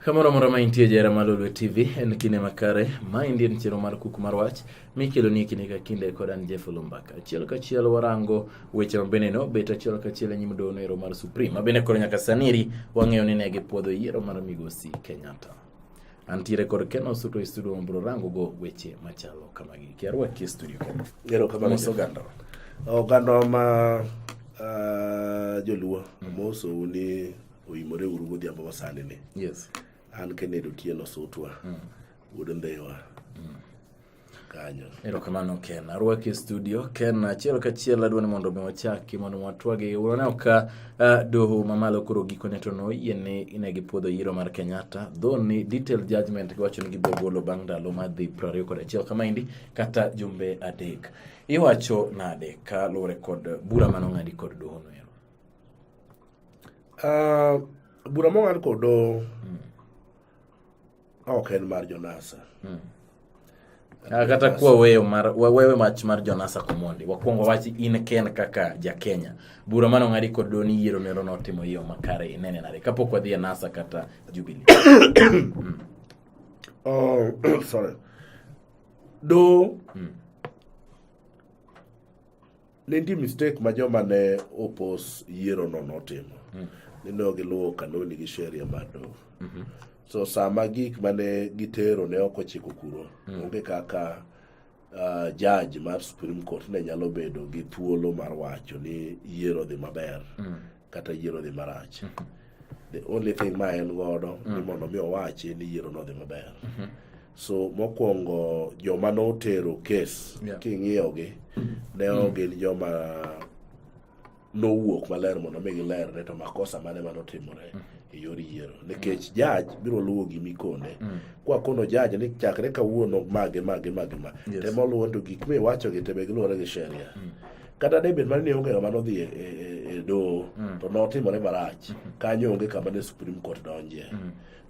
Kamoro moro ma intie jera Malolwe TV en kine makare ma indien chero mar kuku mar wach mikelo ni kine ka kinde kod an Jeff Lumbaka achiel ka chiel warango weche mabeneno bet achiel ka chiel nyim dono ero mar Supreme mabene koro nyaka saniri wang'eyo ni ne gipuodho yiero mar Migosi Kenyatta. Antiere kod Keno Suto studio mbro rango go weche machalo kamagi kiarwa ki studio Keno yero kamano oganda ma joluo moso ni oimore uru godhiambo masani ni. Yes. An Kennedy Otieno Sutwa. Udondewa. Kanyo. Ero kamano Ken. Arwaki studio. Ken achiel ka chiel adwani mondo mi wachaki mondo watwage. Uroneo ka doho mamalo kuro giko netono yene inegi puodho yiero mar Kenyatta. Though ni detailed judgment kiwacho ni gibogolo bang' ndalo madhi 21 kama indi kata jumbe adek. Iwacho nade ka lure kod bura manong'adi kod doho no ero. Bura mong'ad kod doho ok en mar Jonasa. Kata kuwa wewe mach mar Jonasa Komondi. Wakuongo wachi in Ken kaka ja Kenya. Bura manong'adi kod doho ni yiero nero notimo iyo makare inene nade. Kapok wadhi Nasa kata Jubilee. Sorry. Doho Nendi mistake ma joma ne opos yiero no notimo. Nino giluwo kanoni gi sheria mar doho. So sama gik mane gitero ne ok ochiko kuro. Onge kaka judge mar Supreme Court ne nyalo bedo gi thuolo mar wacho ni yiero dhi maber kata yiero dhi marach. The only thing ma en godo ni mondo mi owachi ni yiero no dhi maber. So mokwongo joma no tero case king'iyogi ne ogin joma no wuok maler mondo mi giler ne to makosa mane manotimore e yor yiero nikech judge biro luwo gimikone kwa kono judge ni chakre kawuono mage temo luwo to gik miwacho gi tebe giluwore gi sheria kata David mar ni onge kama nodhi e doho to notimore marach kanyo onge kama ne Supreme Court donje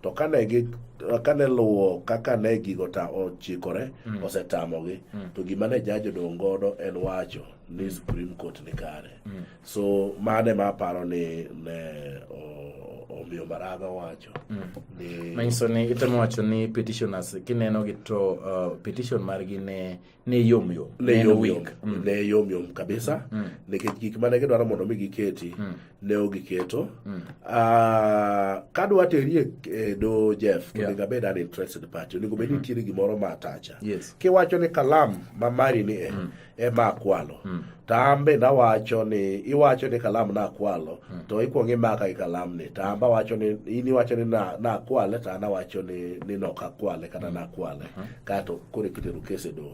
to kane luwo kaka ne gigo ta ochikore osetamogi to gima ne judge odong' godo en wacho ni Supreme Court ni kare. So mane ma paro ni ne omiyo Maraga wacho ni manyiso ni itemo wacho ni petitioners kineno gi to petition margi ne yomyom ne yomyom kabisa nikech gik mane gidwaro mondo mi giketi ne ogiketo kadwa terie do Jeff kendo bed an interested party onego bed nitiere gimoro ma atacha kiwacho ni kalam ma mari ni e ma kwalo tambe na wacho ni iwacho ni kalam na kwalo to ikwongi maka i kalam ni tamba wacho ni ini wacho ni na kwale ta na wacho ni no ka kwale kana na kwale kato kore kitero kese do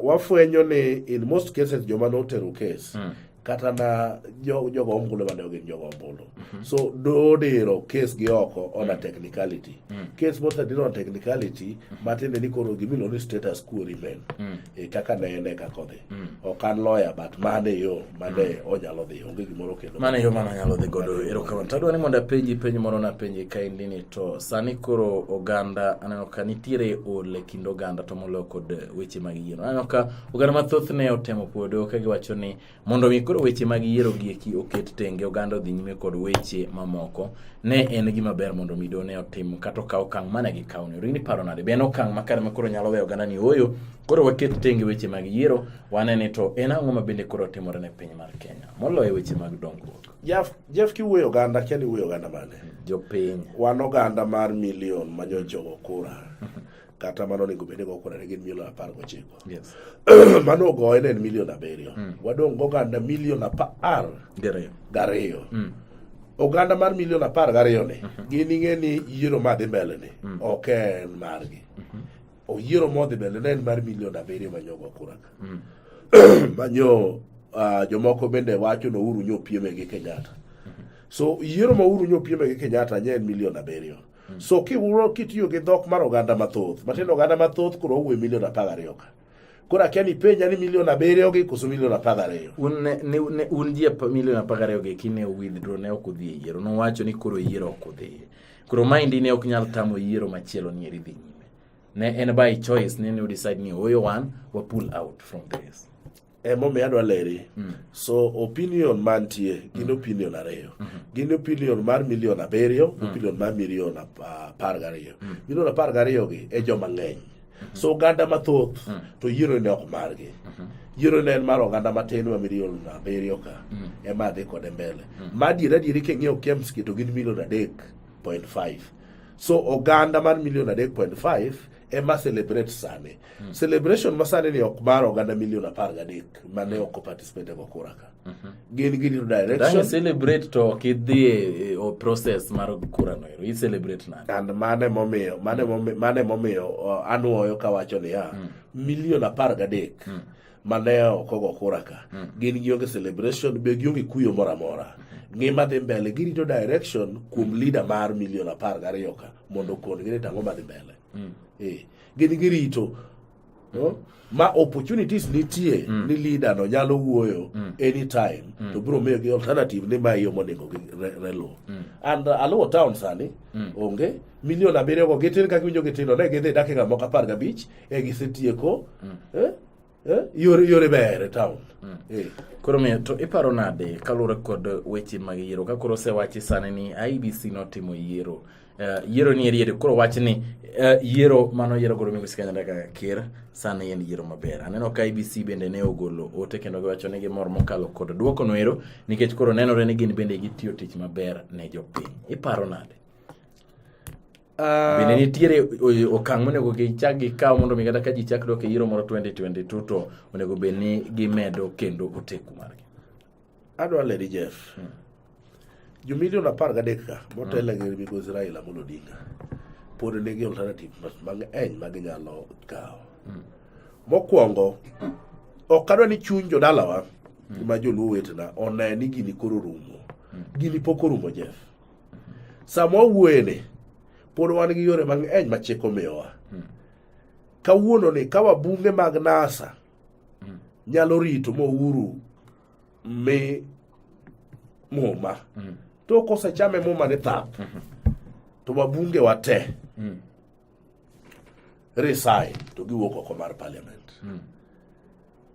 wafwenyo ni in most cases joma no tero case kata na jogo ombulu mane ogin jogo ombulu so do dero case gi oko on a technicality case mota dero on technicality matende ni koro gimilo ni status quo remain kaka ne kako dhi okan lawyer but mane yo mane onyalo dhi onge gimoro kendo mane yo mane nyalo dhi godo erokamano tadwa ni mondo penj moro na penji ka indini to sani koro oganda aneno ka nitiere ole kindo oganda to molo kod weche mag yiero aneno ka oganda mathoth ne otemo puodo ka giwacho ni mondo mi koro weche mag yiero gieki oket tenge oganda odhi nyime kod weche mamoko ne en gima ber mondo mido ne otim kata ka okang' mane gikawo ne rini paro nade ben okang' makare ma koro nyalo weyo oganda ni oyo koro waket tenge weche mag yiero wanene to en ang'o ma bende koro timore ne piny mar Kenya moloyo weche mag dongruok Jeff kiwuoyo oganda kendo wuoyo oganda mane jopiny wan oganda mar milion ma jogo kura kata mano nego bende go kura gin milion 19 yes mano go en milion 7 wadong oganda milion 10 gariyo oganda mar milion 12 ni gin ing'eni yiero madhi mbele ni ok en margi o yiero modhi mbele ne en mar milion 7 manyogo kura manyo jomoko bende wacho no uru nyopieme gi Kenyatta so yiero ma uru nyopieme gi Kenyatta nye en milion 7 so kiwuro kitiyo gi dhok mar oganda mathoth matendo oganda mathoth kuro uwe milion 12 ka kura kiani penya ni milion 7 gi koso milion 12 un ji milion 12 gi kine withdraw ne okudhi yiero no wacho ni koro yiero okudhi kuro maindi ne ok nyal tamo yiero machielo ni eri dhi nyime ne en by choice ne decide ni oyo one wa pull out from this Emomiyo adwa leri. So opinion mantie gin opinion ariyo. Gin opinion mar milion 7, opinion mar milion 12. Milion 12 gi e joma ng'eny. So oganda mathoth to yiero ne ok margi. Yiero ne en mar oganda matin ma milion 7 ka ema dhi kode mbele. Ma adieri king'iyo Kemski to gin milion 3.5. So oganda mar milion 3.5 ema celebrate sani. Celebration ma sani ni ok mar oganda milion 13 mane ok participate go kura ka. Gin direction. Dang celebrate to kidhi o process mar kura no. I celebrate na. And mane momiyo anuoyo kawacho ni milion 13 mane ok go kura ka. Gin gionge celebration be gionge kuyo mora mora. Ngima dhi mbele girito direction kuom leader mar milion 12 ka mondo kon gine tango madhi mbele. Gin girito ma opportunities nitie ni leader no nyalo wuoyo anytime to bro miyo gi alternative ni ma yo monego relo. And Aluo town sani onge milion 7 go gitin kaka winjo gitino ne gidhi dakika moko 15 e gisetieko yore bere town. Koro miyo to iparo nade kalure kod weche mag yiero ka koro sewachi sani ni IBC notimo yiero. Yiero ni eriere koro wach ni yiero mano yiero goro Migosi Kenyatta kaka ker sani en yiero maber. Aneno ka IBC bende ne ogolo ote kendo giwacho ni gimor mokalo kod duoko noero nikech koro nenore ni gin bende gitiyo tich maber ne jopiny. Iparo nade? Bende nitiere okang' monego gichak gikaw mondo mi kata ka ji chak dok e yiero moro 2022 to onego bed ni gimedo kendo oteku margi. Adwa leri Jeff. Jo milion 13 ka motelo gi Migosi Raila Amolo Odinga pod nigi alternative mang'eny ma ginyalo kawo. Mokwongo ok adwa ni chuny jodalawa ma joluo wetena one ni gini koro rumo. Gini pok orumo Jeff. Sama wuoyene pod wan gi yore mang'eny ma chik omiyowa. Kawuono ni ka wabunge mag NASA nyalo rito Uhuru mi muma to kosechame muma ni thap to wabunge wate resign to giwuok oko mar parliament.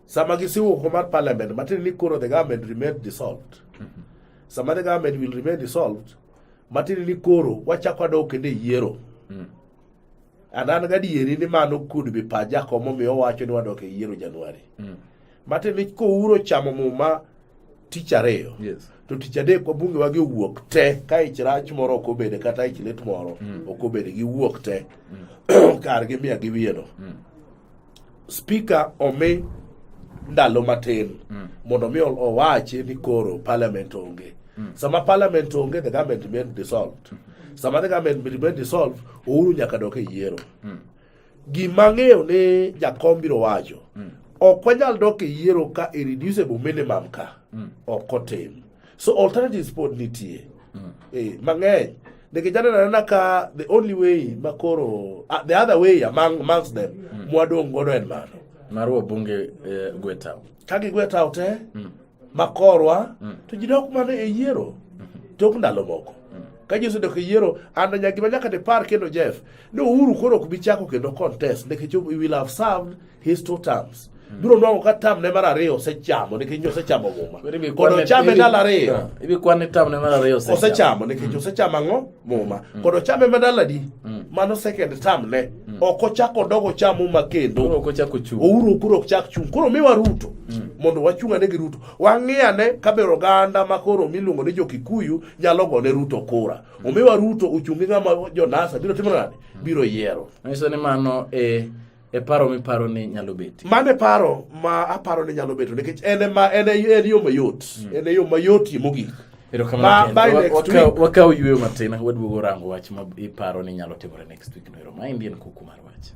Sama gisiwuok oko mar parliament matin ni koro the government remain dissolved. Sama the government will remain dissolved matin ni koro wachako dok kende yiero. Anan gadieri ni mano could be paja komo miyo wacho ni wadok e yiero Januari. Matin ni ko uro chamo muma tich ariyo. Yes. To tich adek wabunge wagi wuok te ka ichirach moro ok obede kata ichlet moro ok obede gi wuok te kar gi miya gi wieno. Speaker omi ndalo matin mondo mi owache ni koro parliament onge. Sama parliament onge the government remain dissolved. Sama the government remain dissolved Uhuru nyaka dok e yiero. Gima ng'eyo ni jakom biro wacho ok wanyal dok e yiero ka irreducible minimum ka ok otim. So alternatives pod nitie. Mang'eny nikech anena ka the only way makoro the other way amongst them mwadong godo en mano mar wabunge gwetao ka gigwetao te makorwa to ji dok mana e yiero tok ndalo moko ka ji osedok e yiero and nyaka te par kendo Jeff no Uhuru koro ok bi chako kendo contest nikech we will have served his 2 terms. Biro nwang'o ka tam ne mar ariyo osechamo nikech osechamo muma. Kodo chame ndalo ariyo. Ibi kwan tam ne mar ariyo osechamo nikech osechamo ang'o muma. Kodo chame medala di mano second term ne. Ok ochako dogo chamo muma kendo. Ok ochako chung. Uhuru kuro ok chak chung. Koro miwa Ruto mondo wachung'ane gi Ruto. Wang'iyane kabe oganda makoro miluongo ni Jo-Kikuyu nyalo gone Ruto kura. Omiwa Ruto ochungi ng'ama jo-NASA biro timo nade? Biro yiero. Nyiso ni mano e paro mi paro ni nyalo beti. Mane paro ma aparo ni nyalo beto nikech en yo mayot. En yo mayot mogik. Ero kamano wakaw yweyo matin waduogo rango wach ma iparo ni nyalo timore next week no. Ero ma Indian kuku mar wach.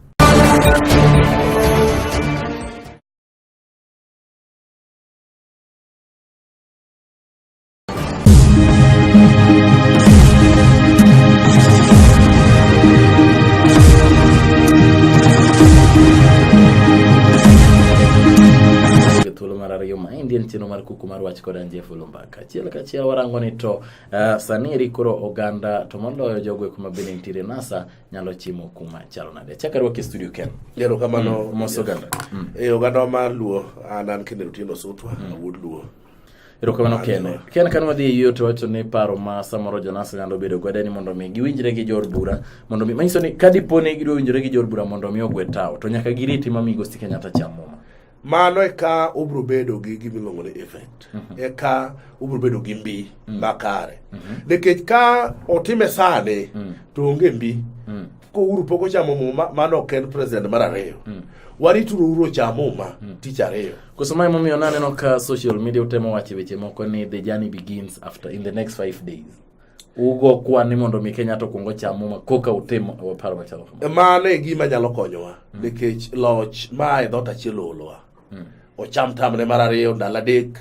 ma indien chino mar kuku mar wach kod anje Fulumbaka chiel ka chiel warango ni to sani eri koro oganda to moloyo jogo kuma bende nitiere NASA nyalo chimo kuma chalo nade chakaro ke studio ken yero kamano moso oganda oganda ma luo anan kende rutino sutwa awud luo Erokamano Ken kan wadhi yiyo to wacho ni paro ma samoro Jonas nyalo bedo godo ni mondo mi giwinjre gi jor bura mondo mi manyiso ni kadipone gido winjre gi jor bura mondo mi ogwe tawo to nyaka giriti ma migosi Kenyatta chamoma mano e ka ubro bedo gi gimiluongo ni effect e ka ubro bedo gi mbi makare nikech ka otime sane to onge mbi ko uru poko chamo muma mano ken president mar ariyo warituru uro chamoma tich ariyo kusoma momiyo naneno ka social media utemo wache weche moko ni the journey begins after in the next 5 days ugo kwani mondo mi Kenyatta kungo chamoma koka utemo waparo machalo kama mano e gima nyalo konyowa nikech loch ma e dhot achiel olwa ocham tamne mar ariyo ndalo adek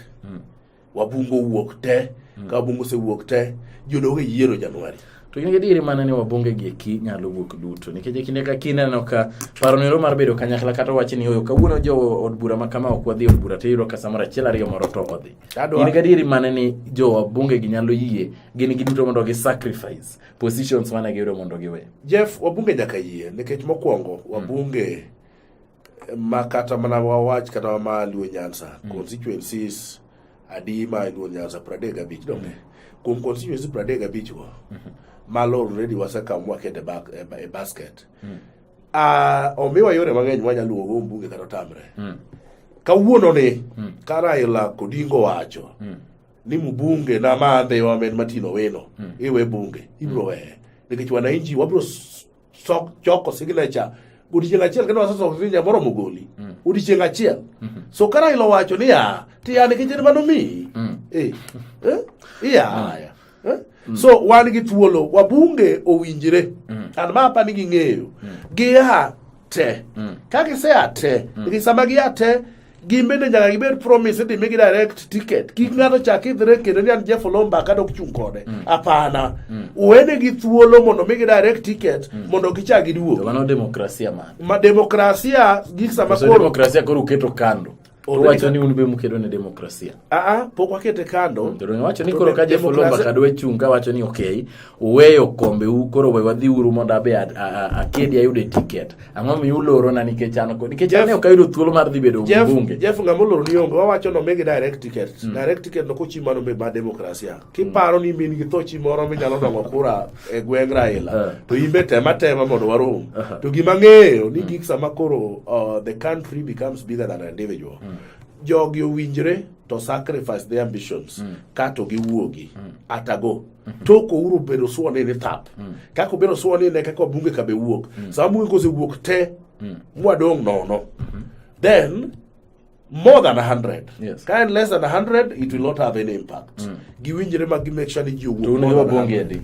wabungo wuok te ka wabungo sewuok te jodoge yiero Januari to gin gadieri manene wabunge gi eki nyalo wuok duto nikech kinde ka kineno ka paro nero mar bedo kanyakla kata wachi ni oyo kawuono jo od bura makama ok wadhi od bura tiro ka samara achiel ariyo moro to odhi gin gadieri manene jo wabunge gi nyalo yie gin giduto mondo gi sacrifice positions mane giyudo mondo giwe Jeff wabunge nyaka yie nikech mokwongo wabunge makata mana wawach kata ma Luo Nyanza constituencies adi ma Luo Nyanza 35 donge kuom constituencies 35 go malo already wasekamwa kete back a basket omiwa yore mang'eny wanyalo luogo mbunge kata tamre kawuono ni Raila Odinga wacho ni mbunge na madhe wa men matino weno iwe bunge ibro we nikech wananchi wabro choko signature odiochieng' achiel kendo waseso signature moro mogoli odiochieng' achiel so Raila wacho ni ti an nikech mano mi so wan gi thuolo wabunge owinjire an mapa ni ging'eyo gi te ka gisea te nikech sama gi te gimbende nyaka gibed promise ni migi direct ticket kik ng'ato chak idhre kendo ni an Jeff Fulumbaka dok chung' kode apana uwene gi thuolo mondo migi direct ticket mondo gichak giduogo mano demokrasia ma demokrasia gik sama koro demokrasia koro uketo kando wacho ni unbe mukedo ne demokrasia pok wakete kando to wacho ni koro ka Jeff Fulumbaka dwe chung ka wacho ni okay uweyo kombe u koro we wadhi uru mondo abe akedi ayude ticket ang'o mi uloro na nikech an ne ok ayudo thuolo mar dhi bedo mbunge Jeff ngamoloro ni onge wawacho no megi direct ticket no kochimano be ma demokrasia kiparo ni min gi thochi moro minyalo dongo kura e gweng' Raila to imbe tema mondo warom to gima ng'eyo ni gik sama koro the country becomes bigger than an individual jogi owinjre to sacrifice their ambitions kato giwuogi atago toko uru bedo suone ni tap kako bedo suone ne kako bunge ka be wuok sama bunge ko se wuok te mwadong nono then more than 100 kind less than 100 it will not have any impact giwinjre ma gi make sure ni ji wuok to ne bunge di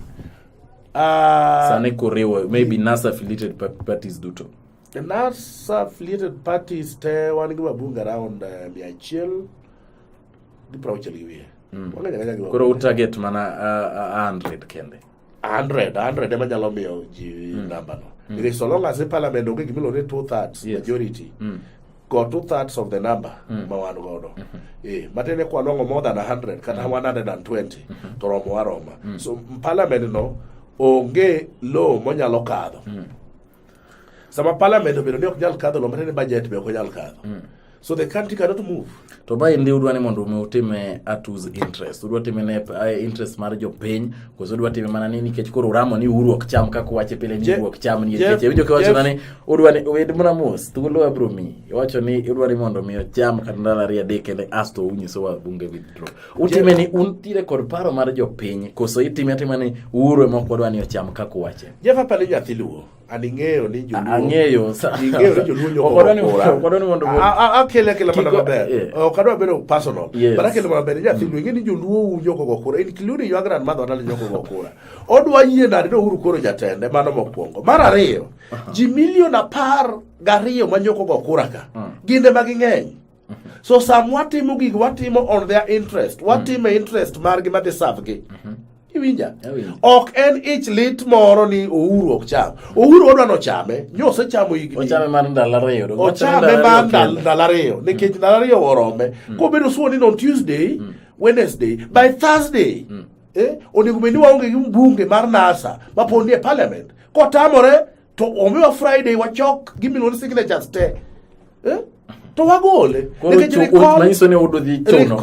sane korewo maybe NASA affiliated parties duto the NASA affiliated parties te wan gi wabunge around 100 di prochel gi wie koro target mana 100 kende 100 ema nyalo miyo ji namba no because so long as the parliament onge gimilo ne 2/3 majority got 2/3 of the number ma wan godo matene kwa longo more than 100 kata 120 to romo aroma so parliament no onge law monyalo kadho sama parliament obiro ne ok nyal kadho lo matene budget be ok nyal kadho so the country cannot move to ba indi udwa ni mondo utime atus interest udwa time ne interest mar jopiny koso udwa time mana ni nikech koro ramo ni uru ok cham kako wache pile ni uru ok cham ni nikech winjo ka wacho ni udwa ni wed mona mos thuolo abro mi wacho ni udwa ni mondo mi cham kata ndala ria de kende asto unyiso wa bunge withdraw utime ni untire kod paro mar jopiny koso itime atima ni uru ema ok wadwa ni ocham kako wache jefa pale nyathi luo aning'eyo ni joluo ang'eyo okwadwa ni mondo akele mana maber okadwa bedo personal but akele mana maber nyathi luo ing'e ni joluo unyoko go kura in kiluni ywagran madho ndalo nyoko go kura odwa yie nade no uru koro jatende mano mokwongo mar ariyo ji milion 12 manyoko go kura ka ginde maging'eny so sam watimo gig watimo on their interest watime interest margi madhi serve gi iwinja ok en ich lit moro ni Uhuru ok cham. Uhuru odwa nochame nyose chamo higni ochame mar ndalo ariyo ochame mar ndalo ariyo nikech ndalo ariyo orome kobedo suoni on Tuesday Wednesday by Thursday onego bed ni waonge gi mbunge mar NASA mapod nie parliament kotamore to omiwa Friday wachok gi milion signatures te to wagole manyiso ni udo dhi chuno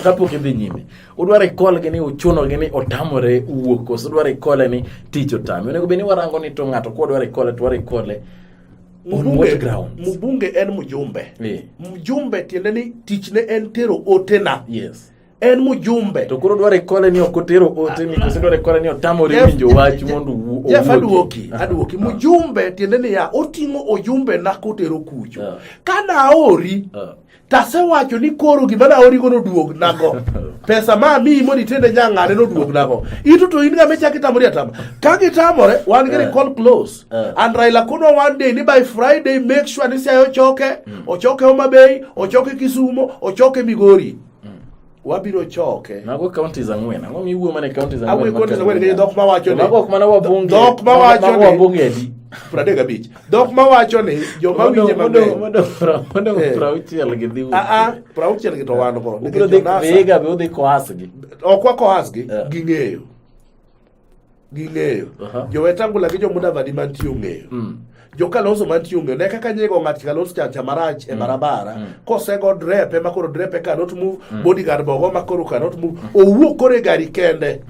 kapok idhi nyime udwa recall gi ni uchuno gi ni otamore wuok koso udwa recall ni tich otame onego bed ni warango ni to ng'ato kodwa recall to recall on what grounds mbunge en mjumbe mjumbe tiende ni tichne en tero otena yes en mjumbe to koro dware kole ni okotero ote ni kose dware kole ni otamore winjo wach mondo Jeff aduoki mjumbe tiende ni ya otingo ojumbe na kotero kucho kana ori tasewacho ni koro gima na ori gono duog nago pesa ma mi moni tende nyang'ane no duog nago itu to inga mecha kitamori atama kagi tamore wan gonna call close and Raila kono one day ni by Friday make sure ni sayo ochoke Homa Bay ochoke Kisumo ochoke Migori wabiro choke nago counties ang'wen ang'o miwuo mane counties ang'wen counties ang'wen ke dok mawacho ni nago mana wabunge dok mawacho ni wabunge di 35 dok mawacho ni joma winje maber mondo prauchiel gi dhi prauchiel gi to wan go nikech vega be odhi koasgi okwa koasgi ging'eyo jowetangula gi jomuda vadi mantie ong'eyo Kalonzo mantie ong'eyo ne kaka nyego ng'at Kalonzo cha marach e barabara kosego drepe makoro drepe cannot move bodyguard bogo makoro cannot move owuok kore gari kende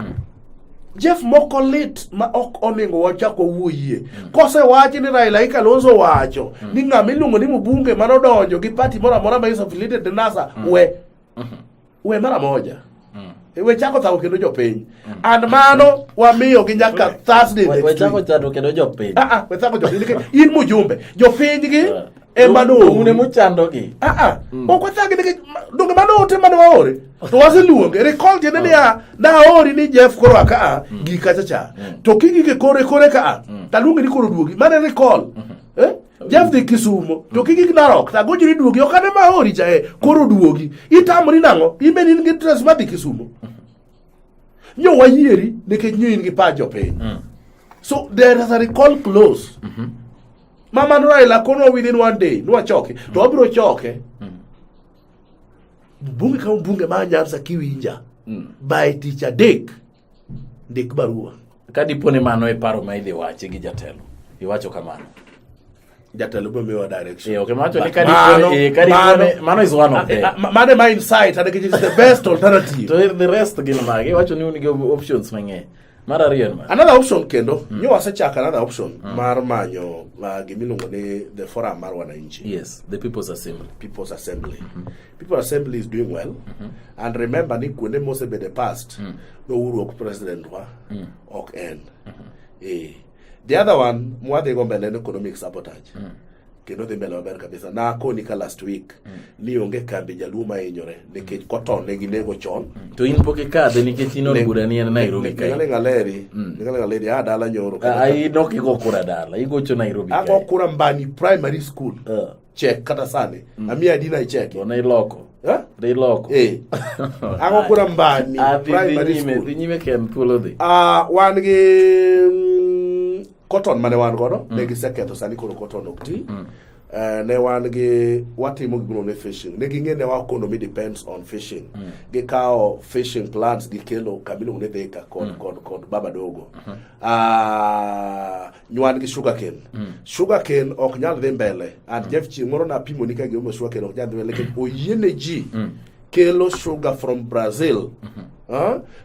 Jeff moko lit ma ok oningo wachako wuoyie kosewachi ni Raila Kalonzo wacho ni ng'ama iluongo ni mbunge manodonjo gi party moro amora ma is affiliated NASA we mara moja we chako thago kendo jopiny and mano wamiyo gi nyaka Thursday we chako thago kendo jopiny we thago jopiny in mujumbe jopiny gi emano une muchando gi ok thagi ni donge mano ote mano waore to waseluonge recall jene ni na ori ni Jeff koro aka gi kacha to kigi ke kore ka taluonge ni koro duogi mane recall Jeff de Kisumo to kigi Narok ta gojiri duogi okane ma ori chae koro duogi itamri nango imeni ngi tres ma de Kisumo nyo wayieri nikech nyo in gi pa jopiny so there is a recall clause mama Raila kono within one day no choke to obro choke bunge ka bunge ma Nyanza kiwinja by teacher Dick barua kadipone mano e paro ma idhi wachi gi jatelo iwacho kamano jatelo be mewa direction okay macho ni kadipone mano is one of them mane my insight and it is the best alternative to the rest gin magi wacho ni unige options mang'eny mar ariyo another option kendo nyo wasechaka another option mar manyo gimiluongo ni the forum mar wananchi yes the people's assembly people's assembly is doing well and remember ni kuonde mosebede past no wuok president wa ok en the other one mwadhi go mbele ni economic sabotage kendo dhi mbele maber kabisa na koni ka last week ni onge kambi jaluo ma hinyore nikech koton ne gi nego chon to in poke kadhe nikech in bura ni en Nairobi kai ngaleri dala nyoro ai noki go kura dala igocho Nairobi kai ako kura Mbani primary school check kata sani amia dina check ona iloko dei loko ako kura Mbani primary school nyime kem pulo dhi wan gi cotton mane wan godo ne giseketho sani koro cotton okti ne wan gi watimo gino ne fishing ne ginge ne wa economy depends on fishing gi kao fishing plants gi kelo kabilo ne deka kod baba dogo nywan gi sugarcane ok nyal dhi mbele and Jeff Chimoro na pimo nika gi sugarcane ok nyal dhi mbele oyene ji kelo sugar from Brazil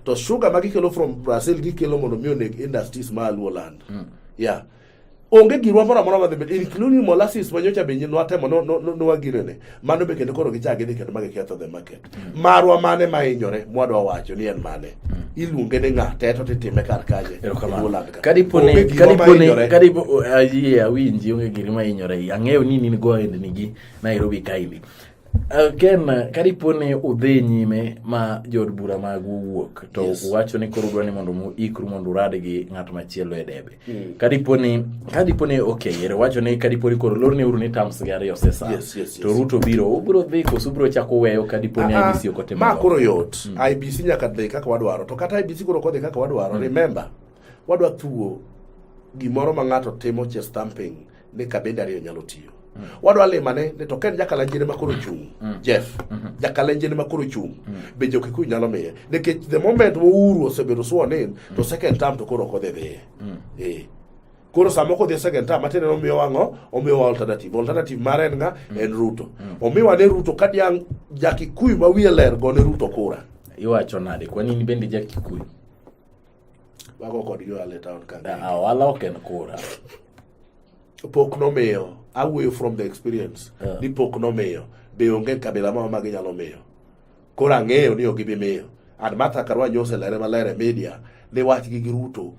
to sugar magi kelo from Brazil gi kelo mondo mione industries ma Luoland onge girwa mora mora madhe including molasses manyocha benye nwatemo no wagirene mano be kendo koro gichage ni kendo mage ketho the market marwa mane mainyore mwadwa wacho ni en mane iluonge ne ng'ate to titime kar kaje kadipone awinji onge giri mainyore ang'eyo ni in go end nigi Nairobi kaili Ken, kadiponi udhi nyime ma jod bura mag wuok to wacho ni koro dwani mondo mu ikru mondo rade gi ng'at machielo e debe. Kadiponi okay, ere wacho ni kadiponi koro lorni uru ni tams gi ariyo sesa. To Ruto biro, ubro dhi koso ubro chako weyo kadiponi IBC okotemo. Ma koro yot. IBC nyaka dhi kaka wadwaro. To kata IBC koro kodhi kaka wadwaro. Remember, wadwa thuo gimoro ma ng'ato timo che stamping ni kabenda ariyo nyalo tiyo. Wadwa limane ne to ken jakalanjene makoro chung Jeff jakalanjene makoro chung be Jokikuyu nyalo miye nikech the moment Uhuru osebedo sworn in to second term to koro kodhi dhiye koro samo kodhi second term matene omiyo wang'o omiyo alternative mare en nga en Ruto omiyo ne Ruto kadiang Jakikuyu ma wiye ler gone Ruto kura iwacho nade kwani ni bende Jakikuyu wago kod yo ale town ka wala oken kura pok nomiyo away from the experience ni pok nomiyo be onge kabila ma magi nyalo miyo koro ang'eyo ni ogibi miyo and Martha Karua nyose lere malere media ne wach gi Ruto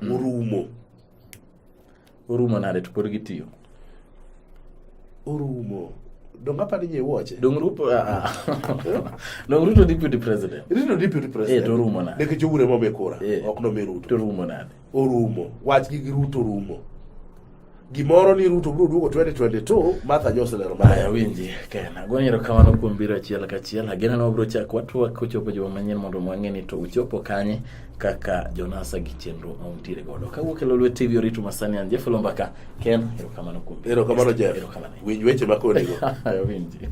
orumo nade to pod gitiyo orumo donga pa ni nyewoche dong Ruto deputy president to orumo nade ne ke jure mo mekora ok no me Ruto to orumo nade orumo wach gi Ruto orumo gimoro ni Ruto bro duogo 2022 Martha Jose lero maya winji Ken agonyero kamano kuom biro achiel ka achiel agena no bro chak watwa kochopo joma manyien mondo mwang'eni to uchopo kanye kaka Jonasa gi chenro mauntiere godo kawuok e Lolwe TV orito masani an Jeff Lombaka Ken kamano kuom biro kamano Jeff winj weche makone go winji